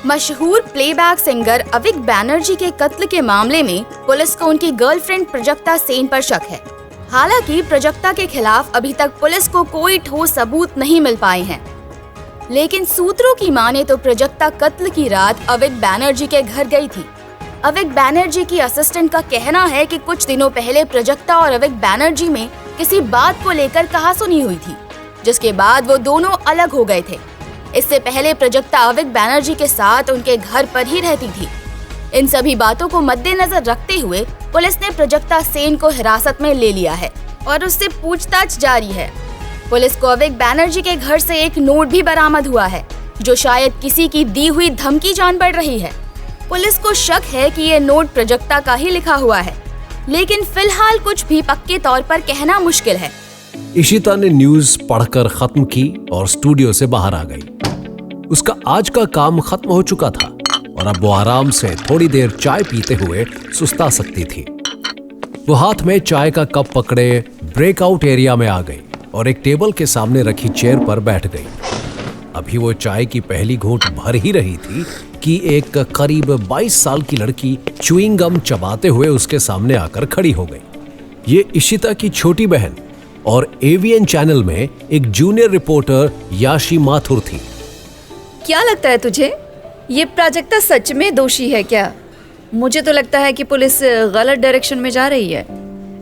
मशहूर playback singer अविक बैनर्जी के कत्ल के मामले में पुलिस को उनकी गर्लफ्रेंड प्रजक्ता सेन पर शक है। हालांकि प्रजक्ता के खिलाफ अभी तक पुलिस को कोई ठोस सबूत नहीं मिल पाए हैं, लेकिन सूत्रों की माने तो प्रजक्ता कत्ल की रात अविक बैनर्जी के घर गई थी। अविक बैनर्जी की असिस्टेंट का कहना है कि कुछ दिनों पहले प्रजक्ता और अविक बैनर्जी में किसी बात को लेकर कहासुनी हुई थी, जिसके बाद वो दोनों अलग हो गए थे। इससे पहले प्रजक्ता अविक बैनर्जी के साथ उनके घर पर ही रहती थी। इन सभी बातों को मद्देनजर रखते हुए पुलिस ने प्रजक्ता सेन को हिरासत में ले लिया है और उससे पूछताछ जारी है। पुलिस को अविक बैनर्जी के घर से एक नोट भी बरामद हुआ है, जो शायद किसी की दी हुई धमकी जान पड़ रही है। पुलिस को शक है कि ये नोट प्रजक्ता का ही लिखा हुआ है, लेकिन फिलहाल कुछ भी पक्के तौर पर कहना मुश्किल है। इशिता ने न्यूज पढ़कर खत्म की और स्टूडियो से बाहर आ गई। उसका आज का काम खत्म हो चुका था और अब वो आराम से थोड़ी देर चाय पीते हुए सुस्ता सकती थी। वो हाथ में चाय का कप पकड़े ब्रेकआउट एरिया में आ गई और एक टेबल के सामने रखी चेयर पर बैठ गई। अभी वो चाय की पहली घूंट भर ही रही थी कि एक करीब 22 साल की लड़की च्युइंग गम चबाते हुए उसके सामने आकर खड़ी हो गई। ये इशिता की छोटी बहन और एवीएन चैनल में एक जूनियर रिपोर्टर याशी माथुर थी। क्या लगता है तुझे, ये प्राजक्ता सच में दोषी है क्या? मुझे तो लगता है कि पुलिस गलत डायरेक्शन में जा रही है।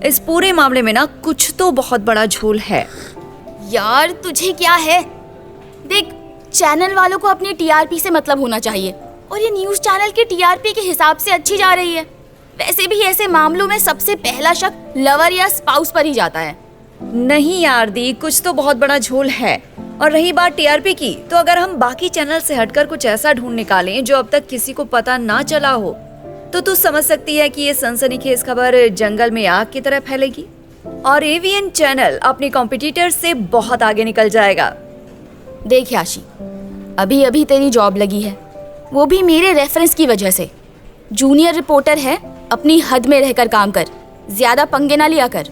इस पूरे मामले में ना कुछ तो बहुत बड़ा झोल है। यार तुझे क्या है? देख, चैनल वालों को अपनी टीआरपी से मतलब होना चाहिए और ये न्यूज़ चैनल की टीआरपी के हिसाब से अच्छी जा रही है। वैसे भी ऐसे मामलों में सबसे पहला शक लवर या स्पाउस पर ही जाता है। नहीं यार दी, कुछ तो बहुत बड़ा झोल है। और रही बात टीआरपी की, तो अगर हम बाकी चैनल से हटकर कुछ ऐसा ढूंढ निकालें जो अब तक किसी को पता ना चला हो, तो तू समझ सकती है कि ये सनसनीखेज खबर जंगल में आग की तरह फैलेगी और एवीएन चैनल अपने कॉम्पिटिटर से बहुत आगे निकल जाएगा। देख याशी, अभी अभी तेरी जॉब लगी है, वो भी मेरे रेफरेंस की वजह से। जूनियर रिपोर्टर है, अपनी हद में रहकर काम कर, ज्यादा पंगे ना लिया कर।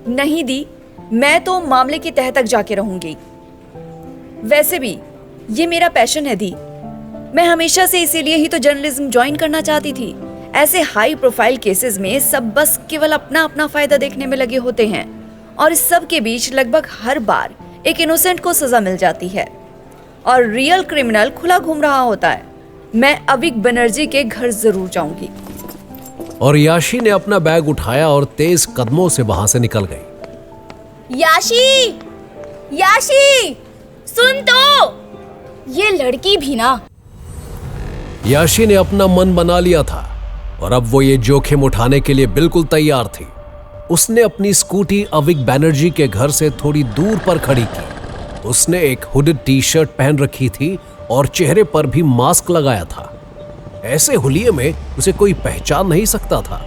नहीं दी, मैं तो मामले की तह तक जाके रहूंगी। वैसे भी ये मेरा पैशन है दी। मैं हमेशा से इसीलिए ही तो जर्नलिज्म ज्वाइन करना चाहती थी। ऐसे हाई प्रोफाइल केसेस में सब बस केवल अपना अपना फायदा देखने में लगे होते हैं और इस सब के बीच लगभग हर बार एक इनोसेंट को सजा मिल जाती है और रियल क्रिमिनल खुला घूम रहा होता है। मैं अविक बनर्जी के घर जरूर जाऊंगी। और याशी ने अपना बैग उठाया और तेज कदमों से वहां से निकल गई। याशी, याशी, सुन तो, ये लड़की भी ना। याशी ने अपना मन बना लिया था और अब वो ये जोखिम उठाने के लिए बिल्कुल तैयार थी। उसने अपनी स्कूटी अविक बैनर्जी के घर से थोड़ी दूर पर खड़ी की। उसने एक हुडेड टी शर्ट पहन रखी थी और चेहरे पर भी मास्क लगाया था। ऐसे हुलिये में उसे कोई पहचान नहीं सकता था।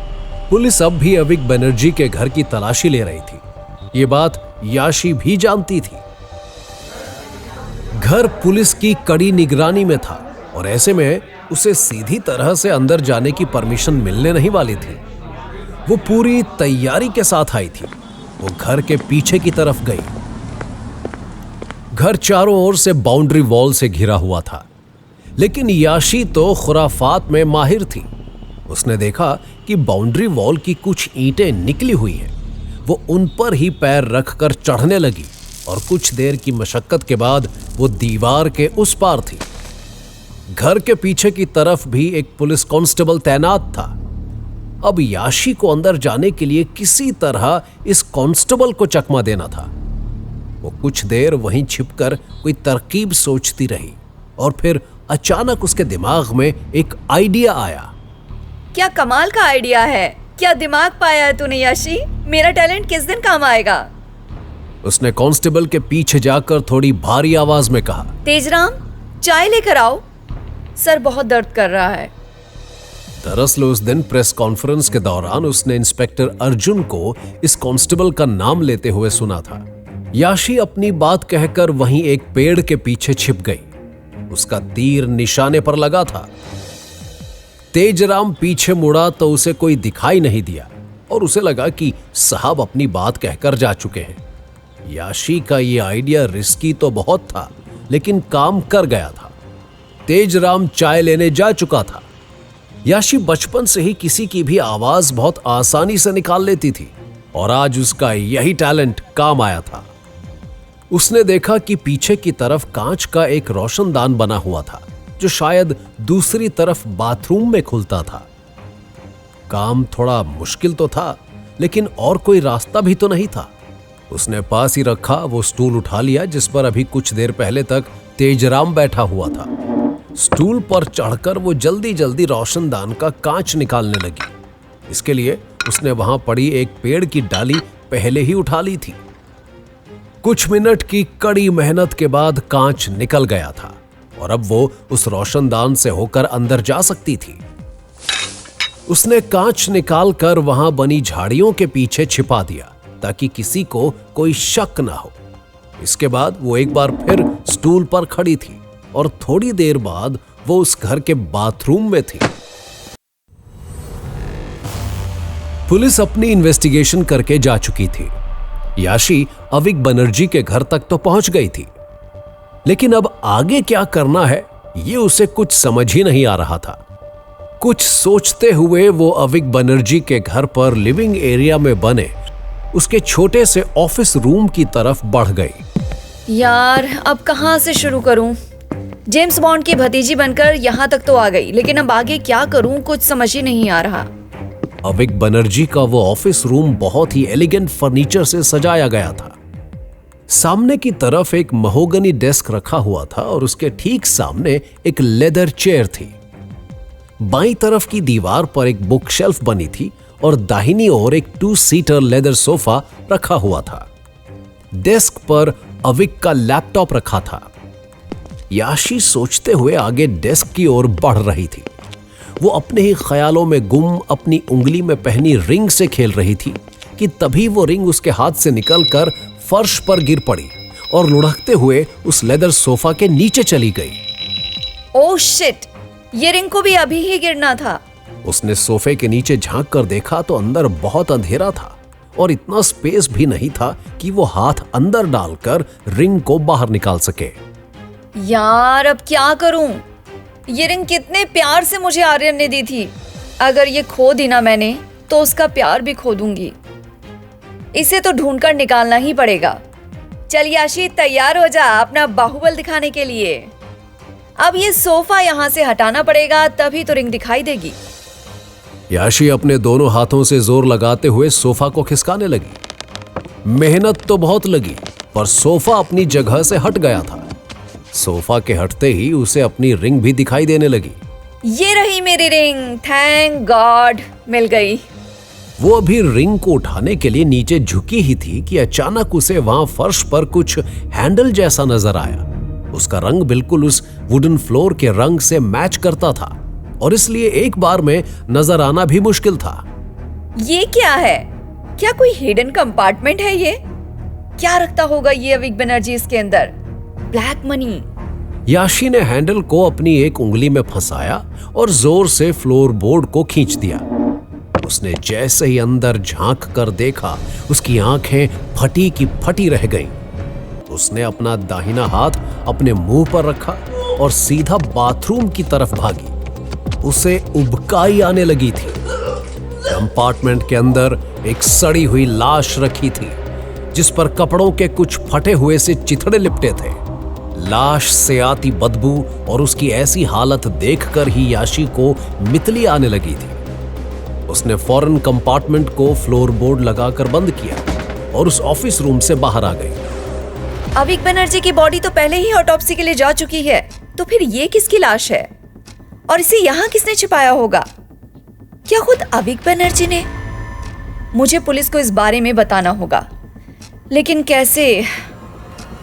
पुलिस अब भी अविक बैनर्जी के घर की तलाशी ले रही थी। ये बात याशी भी जानती थी। घर पुलिस की कड़ी निगरानी में था और ऐसे में उसे सीधी तरह से अंदर जाने की परमिशन मिलने नहीं वाली थी। वो पूरी तैयारी के साथ आई थी। वो घर के पीछे की तरफ गई। घर चारों ओर से बाउंड्री वॉल से घिरा हुआ था, लेकिन याशी तो खुराफात में माहिर थी। उसने देखा कि बाउंड्री वॉल की कुछ ईंटें निकली हुई हैं। वो उन पर ही पैर रखकर चढ़ने लगी और कुछ देर की मशक्कत के बाद वो दीवार के उस पार थी। घर के पीछे की तरफ भी एक पुलिस कांस्टेबल तैनात था। अब याशी को अंदर जाने के लिए किसी तरह इस कांस्टेबल को चकमा देना था। वो कुछ देर वहीं छिपकर कोई तरकीब सोचती रही और फिर अचानक उसके दिमाग में एक आइडिया आया। क्या कमाल का आइडिया है! क्या दिमाग पाया है तूने याशी! मेरा टैलेंट किस दिन काम आएगा। उसने कांस्टेबल के पीछे जाकर थोड़ी भारी आवाज में कहा, तेजराम, चाय लेकर आओ, सर बहुत दर्द कर रहा है। दरअसल उस दिन प्रेस कॉन्फ्रेंस के दौरान उसने इंस्पेक्टर अर्जुन को इस कांस्टेबल का नाम लेते हुए सुना था। याशी अपनी बात कहकर वहीं एक पेड़ के पीछे छिप गई। उसका तीर निशाने पर लगा था। तेजराम पीछे मुड़ा तो उसे कोई दिखाई नहीं दिया और उसे लगा कि साहब अपनी बात कहकर जा चुके हैं। याशी का ये आइडिया रिस्की तो बहुत था, लेकिन काम कर गया था। तेजराम चाय लेने जा चुका था। याशी बचपन से ही किसी की भी आवाज बहुत आसानी से निकाल लेती थी और आज उसका यही टैलेंट काम आया था। उसने देखा कि पीछे की तरफ कांच का एक रोशनदान बना हुआ था जो शायद दूसरी तरफ बाथरूम में खुलता था। काम थोड़ा मुश्किल तो था, लेकिन और कोई रास्ता भी तो नहीं था। उसने पास ही रखा वो स्टूल उठा लिया जिस पर अभी कुछ देर पहले तक तेजराम बैठा हुआ था। स्टूल पर चढ़कर वो जल्दी जल्दी रोशनदान का कांच निकालने लगी। इसके लिए उसने वहां पड़ी एक पेड़ की डाली पहले ही उठा ली थी। कुछ मिनट की कड़ी मेहनत के बाद कांच निकल गया था और अब वो उस रोशनदान से होकर अंदर जा सकती थी। उसने कांच निकालकर वहां बनी झाड़ियों के पीछे छिपा दिया ताकि किसी को कोई शक ना हो। इसके बाद वो एक बार फिर स्टूल पर खड़ी थी और थोड़ी देर बाद वो उस घर के बाथरूम में थी। पुलिस अपनी इन्वेस्टिगेशन करके जा चुकी थी। याशी अविक बनर्जी के घर तक तो पहुंच गई थी, लेकिन अब आगे क्या करना है ये उसे कुछ समझ ही नहीं आ रहा था। कुछ सोचते हुए वो अविक बनर्जी के घर पर लिविंग एरिया में बने उसके छोटे से ऑफिस रूम की तरफ बढ़ गई। यार अब कहाँ से शुरू करूं? जेम्स बॉन्ड की भतीजी बनकर यहाँ तक तो आ गई, लेकिन अब आगे क्या करूं कुछ समझ ही नहीं आ रहा। अविक बनर्जी का वो ऑफिस रूम बहुत ही एलिगेंट फर्नीचर से सजाया गया था। सामने की तरफ एक महोगनी डेस्क रखा हुआ था और उसके ठीक सामने एक लेदर चेयर थी। बाईं तरफ की दीवार पर एक बुक शेल्फ बनी थी और दाहिनी ओर एक 2 सीटर लेदर सोफा रखा हुआ था। डेस्क पर अविक का लैपटॉप रखा था। याशी सोचते हुए आगे डेस्क की ओर बढ़ रही थी। वो अपने ही ख्यालों में गुम अपनी उंगली में पहनी रिंग से खेल रही थी कि तभी वो रिंग उसके हाथ से निकलकर फर्श पर गिर पड़ी और लुढ़कते हुए उस लेदर सोफा के नीचे चली गई। ओह शिट, ये रिंग को भी अभी ही गिरना था। उसने सोफे के नीचे झांक कर देखा तो अंदर बहुत अंधेरा था और इतना स्पेस भी नहीं था कि वो हाथ अंदर डालकर रिंग को बाहर निकाल सके। यार अब क्या करूं? ये रिंग कितने प्यार से मुझे आर्यन ने दी थी। अगर ये खो दी ना मैंने तो उसका प्यार भी खो दूंगी। इसे तो ढूंढकर निकालना ही पड़ेगा। चल याशी तैयार हो जा अपना बाहुबल दिखाने के लिए। अब ये सोफा यहाँ से हटाना पड़ेगा तभी तो रिंग दिखाई देगी। याशी अपने दोनों हाथों से जोर लगाते हुए सोफा को खिसकाने लगी। मेहनत तो बहुत लगी पर सोफा अपनी जगह से हट गया था। सोफा के हटते ही उसे अपनी रिंग भी दिखाई देने लगी। ये रही मेरी रिंग, थैंक गॉड मिल गई। वो अभी रिंग को उठाने के लिए नीचे झुकी ही थी कि अचानक उसे वहां फर्श पर कुछ हैंडल जैसा नजर आया। उसका रंग बिल्कुल उस वुडन फ्लोर के रंग से मैच करता था और इसलिए एक बार में नजर आना भी मुश्किल था। ये क्या है? क्या कोई हिडन कंपार्टमेंट है? ये क्या रखता होगा ये अविक बनर्जी इसके अंदर? Black money. याशी ने हैंडल को अपनी एक उंगली में फंसाया और जोर से फ्लोर बोर्ड को खींच दिया। उसने जैसे ही अंदर झांक कर देखा उसकी आंखें फटी की फटी रह गईं। उसने अपना दाहिना हाथ अपने मुंह पर रखा और सीधा बाथरूम की तरफ भागी। उसे उबकाई आने लगी थी। कंपार्टमेंट के अंदर एक सड़ी हुई लाश रखी थी जिस पर कपड़ों के कुछ फटे हुए से चिथड़े लिपटे थे। लाश से आती बदबू और उसकी ऐसी हालत देखकर ही याशी को मितली आने लगी थी। उसने फौरन कंपार्टमेंट को फ्लोर बोर्ड लगाकर बंद किया और उस ऑफिस रूम से बाहर आ गई। अविक बनर्जी की बॉडी तो पहले ही ऑटोप्सी के लिए जा चुकी है, तो फिर ये किसकी लाश है और इसे यहाँ किसने छिपाया होगा? क्या खुद अविक बनर्जी ने? मुझे पुलिस को इस बारे में बताना होगा, लेकिन कैसे?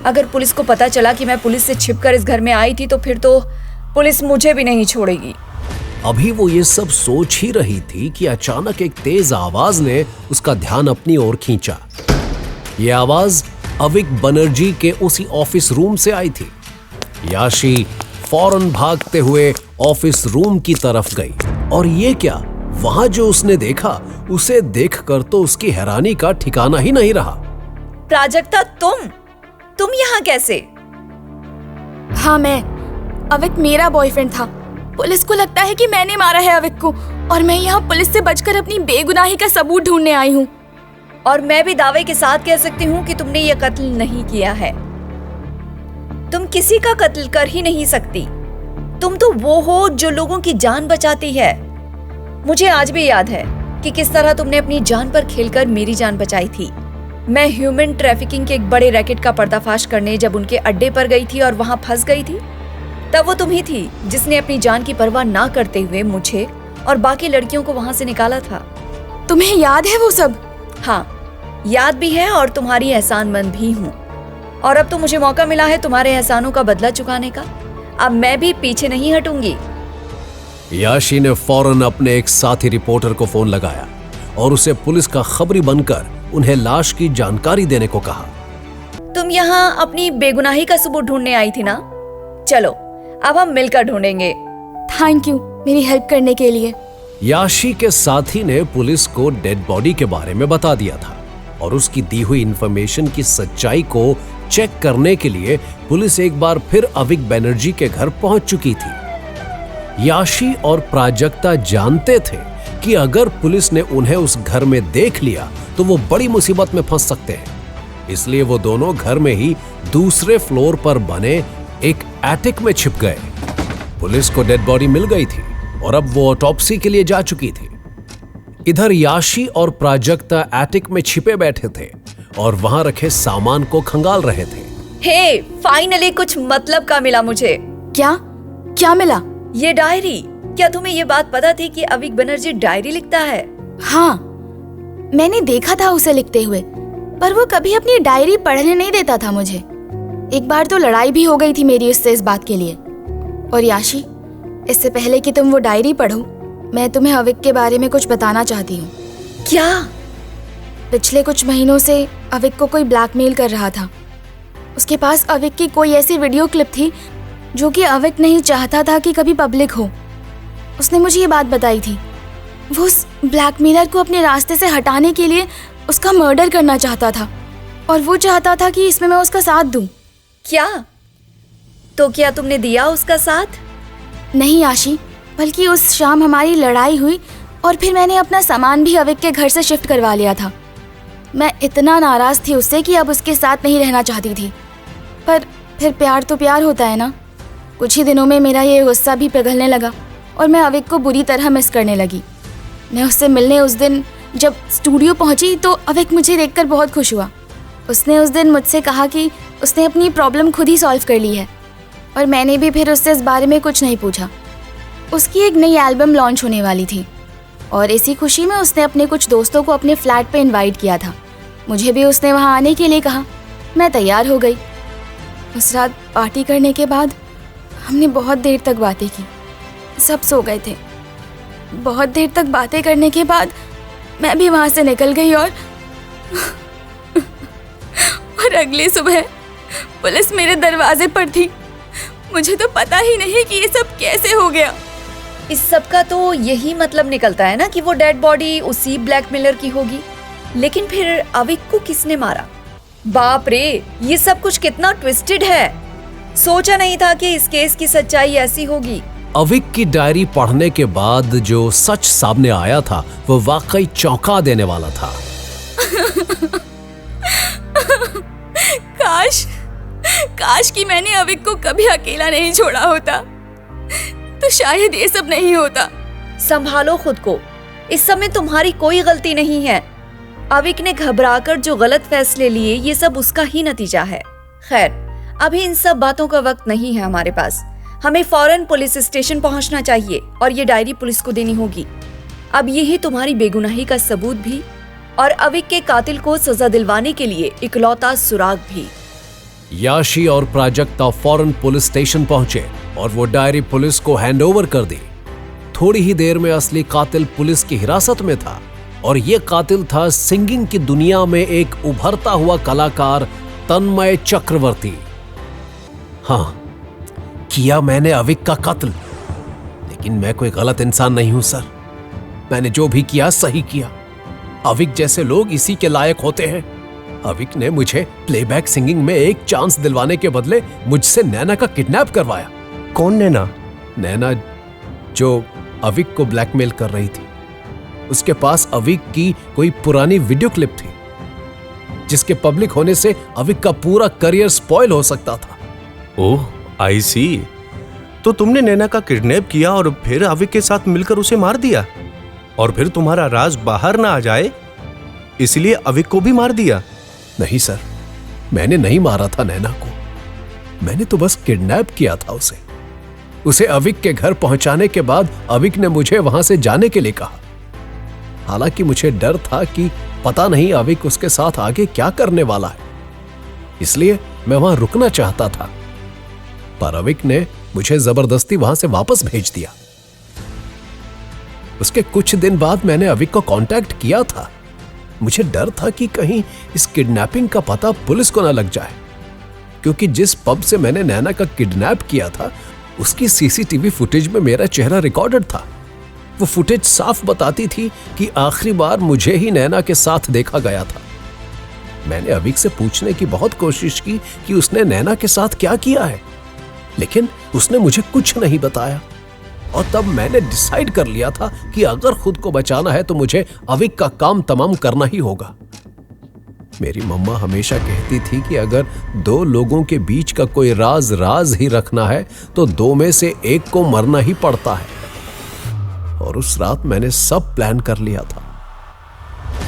अगर पुलिस को पता चला कि मैं पुलिस से छिपकर इस घर में आई थी तो फिर तो पुलिस मुझे भी नहीं छोड़ेगी। अभी वो ये सब सोच ही रही थी कि अचानक एक तेज आवाज ने उसका ध्यान अपनी ओर खींचा। ये आवाज अविक बनर्जी के उसी ऑफिस रूम से आई थी। याशी फौरन भागते हुए ऑफिस रूम की तरफ गई और ये क्या, वहां जो उसने देखा उसे देखकर तो उसकी हैरानी का ठिकाना ही नहीं रहा। प्राजक्ता, तुम यहाँ कैसे? हाँ, अविक मेरा बॉयफ्रेंड था। पुलिस को लगता है कि मैंने मारा है अविक को, और मैं यहाँ पुलिस से बचकर अपनी बेगुनाही का सबूत ढूंढने आई हूँ। और मैं भी दावे के साथ कह सकती हूँ कि तुमने ये कत्ल नहीं किया है। तुम किसी का कत्ल कर ही नहीं सकती। तुम तो वो हो जो लोगों की जान बचाती है। मुझे आज भी याद है कि किस तरह तुमने अपनी जान पर खेलकर मेरी जान बचाई थी। मैं ह्यूमन ट्रैफिकिंग के एक बड़े रैकेट का पर्दाफाश करने जब उनके अड्डे पर गई थी और वहां फंस गई थी, तब वो तुम ही थी जिसने अपनी जान की परवाह ना करते हुए मुझे और बाकी लड़कियों को वहां से निकाला था। तुम्हें याद है वो सब? हाँ, याद भी है और तुम्हारी एहसानमंद भी हूँ। और अब तो मुझे मौका मिला है तुम्हारे एहसानों का बदला चुकाने का। अब मैं भी पीछे नहीं हटूंगी। याशी ने फौरन अपने एक साथी रिपोर्टर को फोन लगाया और उसे पुलिस का खबरी बनकर उन्हें लाश की जानकारी देने को कहा। तुम यहाँ अपनी बेगुनाही का सबूत ढूंढने आई थी ना? चलो अब हम मिलकर ढूंढेंगे। थैंक यू मेरी हेल्प करने के लिए। याशी के साथी ने पुलिस को डेड बॉडी के बारे में बता दिया था और उसकी दी हुई इंफॉर्मेशन की सच्चाई को चेक करने के लिए पुलिस एक बार फिर अविक बनर्जी के घर पहुंच चुकी थी। याशी और प्राजक्ता जानते थे कि अगर पुलिस ने उन्हें उस घर में देख लिया तो वो बड़ी मुसीबत में फंस सकते हैं। इसलिए वो दोनों घर में ही दूसरे फ्लोर पर बने एक एटिक में छिप गए। पुलिस को डेड बॉडी मिल गई थी और अब वो ऑटोप्सी के लिए जा चुकी थी। इधर याशी और प्राजक्ता एटिक में छिपे बैठे थे और वहां रखे सामान को खंगाल रहे थे। हे, फाइनली कुछ मतलब का मिला मुझे। क्या क्या मिला? ये डायरी। क्या तुम्हें ये बात पता थी कि अविक बनर्जी डायरी लिखता है? हाँ, मैंने देखा था उसे लिखते हुए, पर वो कभी अपनी डायरी पढ़ने नहीं देता था मुझे। एक बार तो लड़ाई भी हो गई थी मेरी उससे इस बात के लिए। और याशी, इससे पहले कि तुम वो डायरी पढ़ो, मैं तुम्हें अविक के बारे में कुछ बताना चाहती हूँ। क्या? पिछले कुछ महीनों से अविक को कोई ब्लैकमेल कर रहा था। उसके पास अविक की कोई ऐसी वीडियो क्लिप थी जो कि अविक नहीं चाहता था कि कभी पब्लिक हो। उसने मुझे ये बात बताई थी। वो उस ब्लैकमेलर को अपने रास्ते से हटाने के लिए उसका मर्डर करना चाहता था और वो चाहता था कि इसमें मैं उसका साथ दूं। क्या? तो क्या तुमने दिया उसका साथ? नहीं आशी, बल्कि उस शाम हमारी लड़ाई हुई और फिर मैंने अपना सामान भी अविक के घर से शिफ्ट करवा लिया था। मैं इतना नाराज थी उससे कि अब उसके साथ नहीं रहना चाहती थी। पर फिर प्यार तो प्यार होता है ना। कुछ ही दिनों में मेरा ये गुस्सा भी पिघलने लगा और मैं अविक को बुरी तरह मिस करने लगी। मैं उससे मिलने उस दिन जब स्टूडियो पहुंची तो अविक मुझे देखकर बहुत खुश हुआ। उसने उस दिन मुझसे कहा कि उसने अपनी प्रॉब्लम खुद ही सॉल्व कर ली है और मैंने भी फिर उससे इस बारे में कुछ नहीं पूछा। उसकी एक नई एल्बम लॉन्च होने वाली थी और इसी खुशी में उसने अपने कुछ दोस्तों को अपने फ्लैट पे इनवाइट किया था। मुझे भी उसने वहाँ आने के लिए कहा। मैं तैयार हो गई। उस रात पार्टी करने के बाद हमने बहुत देर तक बातें की। सब सो गए थे। बहुत देर तक बातें करने के बाद मैं भी वहाँ से निकल गई और अगली सुबह पुलिस मेरे दरवाजे पर थी। मुझे तो पता ही नहीं कि ये सब कैसे हो गया। इस सब का तो यही मतलब निकलता है ना कि वो डेड बॉडी उसी ब्लैकमेलर की होगी। लेकिन फिर अविक को किसने मारा? बाप रे, ये सब कुछ कितना ट्विस्टेड है। सोचा नहीं था कि इस केस की सच्चाई ऐसी होगी। अविक की डायरी पढ़ने के बाद जो सच सामने आया था वो वाकई चौंका देने वाला था। काश कि मैंने अविक को कभी अकेला नहीं छोड़ा होता तो शायद ये सब नहीं होता। संभालो खुद को। इस समय तुम्हारी कोई गलती नहीं है। अविक ने घबराकर जो गलत फैसले लिए ये सब उसका ही नतीजा है। खैर, अभी इन सब बातों का वक्त नहीं है हमारे पास। हमें फौरन पुलिस स्टेशन पहुंचना चाहिए और ये डायरी पुलिस को देनी होगी। अब यही तुम्हारी बेगुनाही का सबूत भी और अविक के कातिल को सजा दिलवाने के लिए इकलौता सुराग भी। याशी और प्राजक्ता फौरन पुलिस स्टेशन पहुंचे और वो डायरी पुलिस को हैंडओवर कर दी। थोड़ी ही देर में असली कातिल पुलिस की हिरासत में था और ये कातिल था सिंगिंग की दुनिया में एक उभरता हुआ कलाकार तन्मय चक्रवर्ती। हाँ, किया मैंने अविक का कत्ल, लेकिन मैं कोई गलत इंसान नहीं हूं सर। मैंने जो भी किया सही किया। अविक जैसे लोग इसी के लायक होते हैं। अविक ने मुझे प्लेबैक सिंगिंग में एक चांस दिलवाने के बदले मुझसे नैना का किडनैप करवाया। कौन नैना? नैना जो अविक को ब्लैकमेल कर रही थी। उसके पास अविक की कोई पुरानी वीडियो क्लिप थी जिसके पब्लिक होने से अविक का पूरा करियर स्पॉइल हो सकता था। ओह, आई सी। तो तुमने नैना का किडनैप किया और फिर अविक के साथ मिलकर उसे मार दिया, और फिर तुम्हारा राज बाहर ना आ जाए इसलिए अविक को भी मार दिया? नहीं सर, मैंने नहीं मारा था नैना को। मैंने तो बस किडनैप किया था उसे अविक के घर पहुंचाने के बाद अविक ने मुझे वहां से जाने के लिए कहा। हालांकि मुझे डर था कि पता नहीं अविक उसके साथ आगे क्या करने वाला है, इसलिए मैं वहां रुकना चाहता था, पर अविक ने मुझे जबरदस्ती वहां से वापस भेज दिया। उसके कुछ दिन बाद मैंने अविक को कांटेक्ट किया था। मुझे डर था कि कहीं इस किडनैपिंग का पता पुलिस को ना लग जाए, क्योंकि जिस पब से मैंने नैना का किडनैप किया था उसकी सीसीटीवी फुटेज में मेरा चेहरा रिकॉर्डेड था। वो फुटेज साफ बताती थी कि आखिरी बार मुझे ही नैना के साथ देखा गया था। मैंने अविक से पूछने की बहुत कोशिश की कि उसने नैना के साथ क्या किया है, लेकिन उसने मुझे कुछ नहीं बताया। और तब मैंने डिसाइड कर लिया था कि अगर खुद को बचाना है तो मुझे अविक का काम तमाम करना ही होगा। मेरी मम्मा हमेशा कहती थी कि अगर दो लोगों के बीच का कोई राज राज ही रखना है तो दो में से एक को मरना ही पड़ता है। और उस रात मैंने सब प्लान कर लिया था।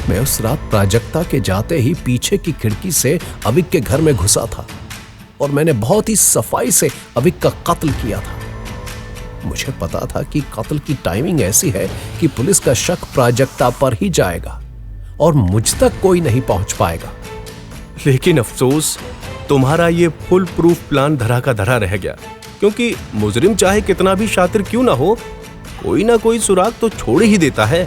मैं उस रात प्राजक्ता के जाते ही पीछे की खिड़की से अविक के घर में घुसा था और मैंने बहुत ही सफाई से अविक का कत्ल किया था। मुझे पता था कि कत्ल की टाइमिंग ऐसी है कि पुलिस का शक प्राजक्ता पर ही जाएगा और मुझ तक कोई नहीं पहुंच पाएगा। लेकिन अफसोस, तुम्हारा ये फुल प्रूफ प्लान धरा का धरा रह गया, क्योंकि मुजरिम चाहे कितना भी शातिर क्यों ना हो, कोई ना कोई सुराग तो छोड़ ही देता है।